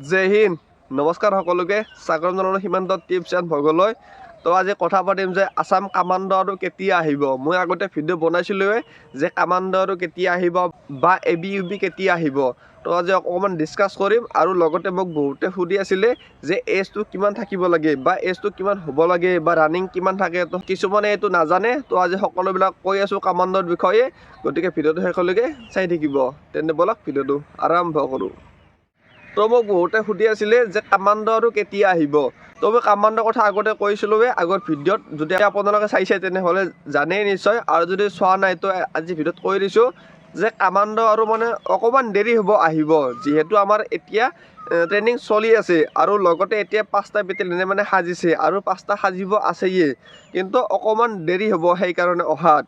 জয় হিন্দ নমস্কাৰ সকলোকে স্বাগতম জনালোঁ সীমান্ত টিপছ এণ্ড ভ্লগলৈ। তো আজি কথা পাতিম যে আছাম কামাণ্ডো আৰু কেতিয়া আহিব। মই আগতে ভিডিঅ' বনাইছিলোঁৱে যে কামাণ্ডো আৰু কেতিয়া আহিব বা ABUB কেতিয়া আহিব। তো আজি অকণমান ডিছকাছ কৰিম আৰু লগতে মোক বহুতে সুধি আছিলে যে এজটো কিমান থাকিব লাগে বা এজটো কিমান হ'ব লাগে বা ৰানিং কিমান থাকে। তো কিছুমানে এইটো নাজানে, তো আজি সকলোবিলাক কৈ আছোঁ কামাণ্ডোৰ বিষয়ে। গতিকে ভিডিঅ'টো শেষলৈকে চাই থাকিব। তেন্তে ব'লক ভিডিঅ'টো আৰম্ভ কৰোঁ। তো মোক বহুতে সুধি আছিলে যে কামাণ্ডো আৰু কেতিয়া আহিব। তো মই কামাণ্ডোৰ কথা আগতে কৈছিলোঁৱে আগৰ ভিডিঅ'ত। যদি আপোনালোকে চাইছে তেনেহ'লে জানেই নিশ্চয়, আৰু যদি চোৱা নাই তো আজি ভিডিঅ'ত কৈ দিছোঁ যে কামাণ্ডো আৰু মানে অকণমান দেৰি হ'ব আহিব, যিহেতু আমাৰ এতিয়া ট্ৰেইনিং চলি আছে আৰু লগতে এতিয়া 5টা বেটেলিয়নে মানে সাজিছে আৰু 5টা সাজিব আছেয়ে, কিন্তু অকণমান দেৰি হ'ব সেইকাৰণে অহাত।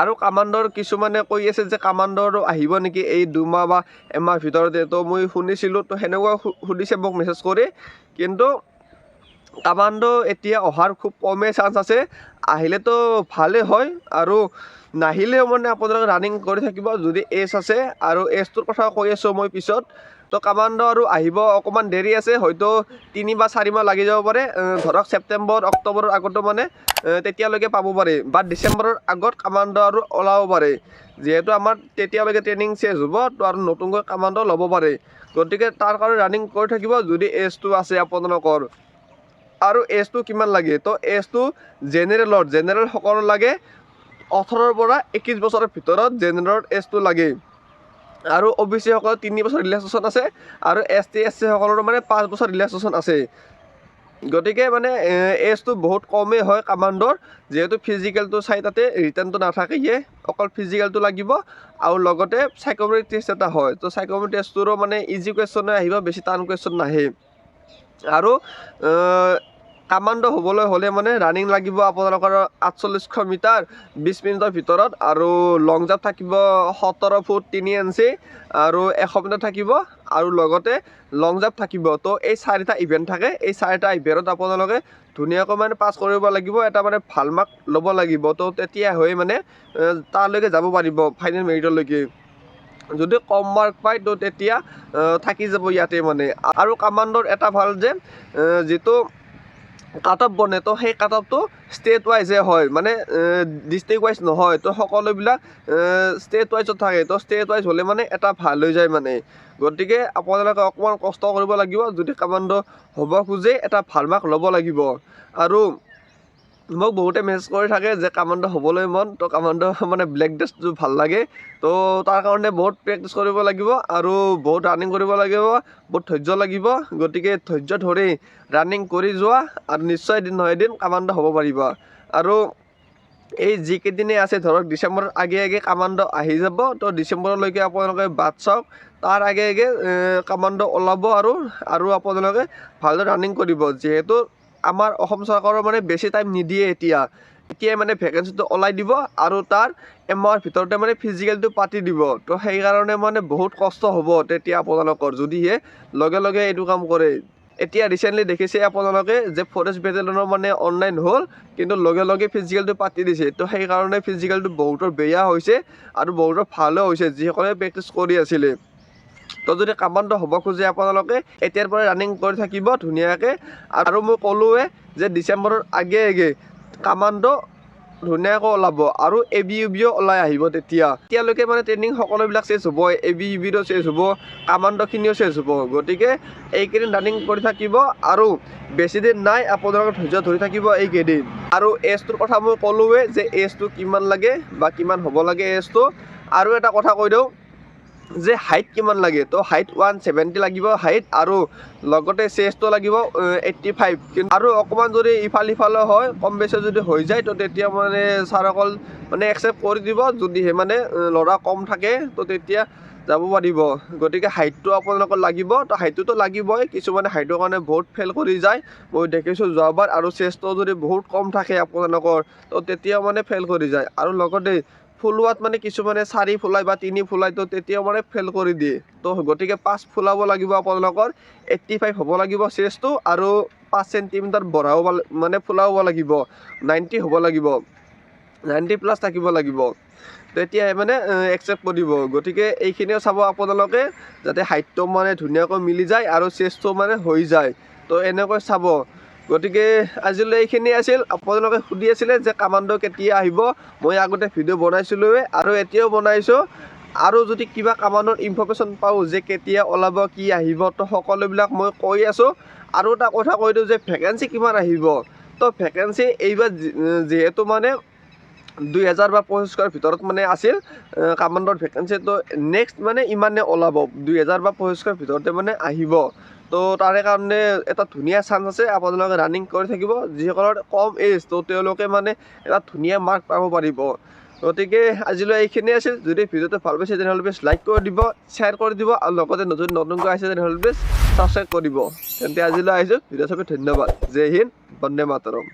আৰু কামাণ্ডোৰ কিছুমানে কৈ আছে যে কামাণ্ডোৰ আহিব নেকি এই 2 মাহ বা এমাহ ভিতৰতে। তো মই শুনিছিলোঁ, তো সেনেকুৱা সুধিছে মোক মেছেজ কৰি, কিন্তু কামাণ্ডো এতিয়া অহাৰ খুব কমেই চান্স আছে। আহিলেতো ভালেই হয়, আৰু নাহিলেও মানে আপোনালোকে ৰানিং কৰি থাকিব যদি এজ আছে। আৰু এজটোৰ কথা কৈ আছোঁ মই পিছত। তো কামাণ্ডো আৰু আহিব অকণমান দেৰি আছে, হয়তো 3 বা 4 মাহ লাগি যাব পাৰে। ধৰক ছেপ্টেম্বৰ অক্টোবৰৰ আগতো মানে তেতিয়ালৈকে পাব পাৰে, বা ডিচেম্বৰৰ আগত কামাণ্ডো আৰু ওলাব পাৰে, যিহেতু আমাৰ তেতিয়ালৈকে ট্ৰেইনিং চেঞ্জ হ'ব। তো আৰু নতুনকৈ কামাণ্ডো ল'ব পাৰে, গতিকে তাৰ কাৰণে ৰানিং কৰি থাকিব যদি এজটো আছে আপোনালোকৰ। আৰু এজটো কিমান লাগে, তো এজটো জেনেৰেল সকলো লাগে 18ৰ পৰা 21 বছৰৰ ভিতৰত জেনেৰেলৰ এজটো লাগে। আৰু OBC সকলৰ 3 বছৰ ৰিলেক্সেশ্যন আছে, আৰু ST SC সকলৰ মানে 5 বছৰ ৰিলেক্সেশ্যন আছে। গতিকে মানে এজটো বহুত কমেই হয় কামাণ্ডোৰ, যিহেতু ফিজিকেলটো চাই তাতে ৰিটাৰ্ণটো নাথাকেয়ে, অকল ফিজিকেলটো লাগিব। আৰু লগতে চাইক'মেট্ৰিক টেষ্ট এটা হয়, তো চাইক'মেট্ৰিক টেষ্টটোৰো মানে ইজি কুৱেশ্যনে আহিব, বেছি টান কুৱেশ্যন নাহে। আৰু কামাণ্ডো হ'বলৈ হ'লে মানে ৰানিং লাগিব আপোনালোকৰ 4800 মিটাৰ 20 মিনিটৰ ভিতৰত, আৰু লং জাম্প থাকিব 17 ফুট 3 ইঞ্চি, আৰু 100 মিটাৰ থাকিব, আৰু লগতে লং জাম্প থাকিব। তো এই 4টা ইভেণ্ট থাকে, এই 4টা ইভেণ্টত আপোনালোকে ধুনীয়াকৈ মানে পাছ কৰিব লাগিব, এটা মানে ভাল মাৰ্ক ল'ব লাগিব। তো তেতিয়া হৈ মানে তালৈকে যাব পাৰিব ফাইনেল মেৰিটলৈকে। যদি কম মাৰ্ক পায় তো তেতিয়া থাকি যাব ইয়াতে মানে। আৰু কামাণ্ডোৰ এটা ভাল যে যিটো কাট অফ বনে, তো সেই কাট অফটো ষ্টেট ৱাইজে হয়, মানে ডিষ্ট্ৰিক্ট ৱাইজ নহয়। তো সকলোবিলাক ষ্টেট ৱাইজত থাকে, তো ষ্টেট ৱাইজ হ'লে মানে এটা ভাল হৈ যায় মানে। গতিকে আপোনালোকে অকণমান কষ্ট কৰিব লাগিব, যদি কামাণ্ডো হ'ব খোজে এটা ভাল মাৰ্ক ল'ব লাগিব। আৰু মোক বহুতে মেছেজ কৰি থাকে যে কামাণ্ডো হ'বলৈ মন, তো কামাণ্ডো মানে ব্লেক ড্ৰেছটো ভাল লাগে। তো তাৰ কাৰণে বহুত প্ৰেক্টিচ কৰিব লাগিব, আৰু বহুত ৰানিং কৰিব লাগিব, বহুত ধৈৰ্য লাগিব। গতিকে ধৈৰ্য ধৰি ৰানিং কৰি যোৱা, আৰু নিশ্চয় এদিন নহয় এদিন কামাণ্ডো হ'ব পাৰিব। আৰু এই যিকেইদিনেই আছে ধৰক ডিচেম্বৰৰ আগে আগে কামাণ্ডো আহি যাব, তো ডিচেম্বৰলৈকে আপোনালোকে বাট চাওক, তাৰ আগে আগে কামাণ্ডো ওলাব। আৰু আপোনালোকে ভালদৰে ৰানিং কৰিব, যিহেতু আমাৰ অসম চৰকাৰৰ মানে বেছি টাইম নিদিয়ে এতিয়াই মানে ভেকেঞ্চিটো ওলাই দিব, আৰু তাৰ এমাহৰ ভিতৰতে মানে ফিজিকেলটো পাতি দিব। তো সেইকাৰণে মানে বহুত কষ্ট হ'ব তেতিয়া আপোনালোকৰ, যদিহে লগে লগে এইটো কাম কৰে। এতিয়া ৰিচেণ্টলি দেখিছে আপোনালোকে যে ফৰেষ্ট বেটেলিয়নৰ মানে অনলাইন হ'ল, কিন্তু লগে লগে ফিজিকেলটো পাতি দিছে। তো সেইকাৰণে ফিজিকেলটো বহুতৰ বেয়া হৈছে আৰু বহুতৰ ভালো হৈছে, যিসকলে প্ৰেক্টিচ কৰি আছিলে। তো যদি কামাণ্ডো হ'ব খোজে আপোনালোকে এতিয়াৰ পৰা ৰানিং কৰি থাকিব ধুনীয়াকৈ। আৰু মই ক'লোৱে যে ডিচেম্বৰৰ আগে আগে কামাণ্ডো ধুনীয়াকৈ ওলাব, আৰু ABUBও ওলাই আহিব। তেতিয়ালৈকে মানে ট্ৰেইনিং সকলোবিলাক চেঞ্জ হ'ব, ABUBৰো চেঞ্জ হ'ব, কামাণ্ডোখিনিও চেঞ্জ হ'ব। গতিকে এইকেইদিন ৰানিং কৰি থাকিব, আৰু বেছিদিন নাই, আপোনালোকে ধৈৰ্য ধৰি থাকিব এইকেইদিন। আৰু এজটোৰ কথা মই ক'লোৱে যে এজটো কিমান লাগে বা কিমান হ'ব লাগে এজটো। আৰু এটা কথা কৈ দিওঁ যে হাইট কিমান লাগে, তো হাইট 170 লাগিব হাইট, আৰু লগতে চেষ্টটো লাগিব 85। কিন্তু আৰু অকণমান যদি ইফাল সিফালে হয়, কম বেছি যদি হৈ যায়, তো তেতিয়া মানে ছাৰসকল মানে একচেপ্ট কৰি দিব, যদিহে মানে ল'ৰা কম থাকে তো তেতিয়া যাব পাৰিব। গতিকে হাইটটো আপোনালোকৰ লাগিব, তো হাইটটোতো লাগিবই, কিছুমানে হাইটৰ কাৰণে বহুত ফেইল কৰি যায়, মই দেখিছোঁ যোৱাবাৰ। আৰু চেষ্টটো যদি বহুত কম থাকে আপোনালোকৰ, তো তেতিয়াও মানে ফেইল কৰি যায়। আৰু লগতে ফুলোৱাত মানে কিছুমানে 4 ফুলাই বা 3 ফুলাই, তো তেতিয়াও মানে ফেইল কৰি দিয়ে। তো গতিকে 5 ফুলাব লাগিব আপোনালোকৰ, 85 হ'ব লাগিব চেষ্টটো, আৰু 5 চেণ্টিমিটাৰ বঢ়াব মানে ফুলাব লাগিব, 90 হ'ব লাগিব, 90 প্লাছ থাকিব লাগিব। তেতিয়াহে মানে একচেপ্ট কৰিব। গতিকে এইখিনিও চাব আপোনালোকে যাতে হাইটটো মানে ধুনীয়াকৈ মিলি যায় আৰু চেষ্টটো মানে হৈ যায়। তো এনেকৈ চাব। গতিকে আজিলৈ এইখিনি আছিল। আপোনালোকে সুধি আছিলে যে কামাণ্ড কেতিয়া আহিব। মই আগতে ভিডিঅ' বনাইছিলোঁৱে আৰু এতিয়াও বনাইছোঁ। আৰু যদি কিবা কামাণ্ডৰ ইনফৰমেশ্যন পাওঁ যে কেতিয়া ওলাব কি আহিব তো সকলোবিলাক মই কৈ আছোঁ। আৰু এটা কথা কৈ দিওঁ যে ভেকেঞ্চি কিমান আহিব। তো ভেকেঞ্চি এইবাৰ যিহেতু মানে 2000 বা 2500 ভিতৰত মানে আছিল কামাণ্ডৰ ভেকেঞ্চি। তো নেক্সট মানে ইমানে ওলাব 2000 বা 2500 ভিতৰতে মানে আহিব। তো তাৰে কাৰণে এটা ধুনীয়া চান্স আছে আপোনালোকে ৰানিং কৰি থাকিব। যিসকলৰ কম এজ তো তেওঁলোকে মানে এটা ধুনীয়া মাৰ্ক পাব পাৰিব। গতিকে আজিলৈ এইখিনিয়ে আছিল। যদি ভিডিঅ'টো ভাল পাইছে তেনেহ'লে প্লিজ লাইক কৰি দিব, শ্বেয়াৰ কৰি দিব আৰু লগতে নতুনকৈ আহিছে তেনেহ'লে প্লিজ ছাবস্ক্ৰাইব কৰি দিব। তেন্তে আজিলৈ আহিছোঁ। ভিডিঅ' চাবলৈ ধন্যবাদ। জয় হিন্দ, বন্দে মাতৰম।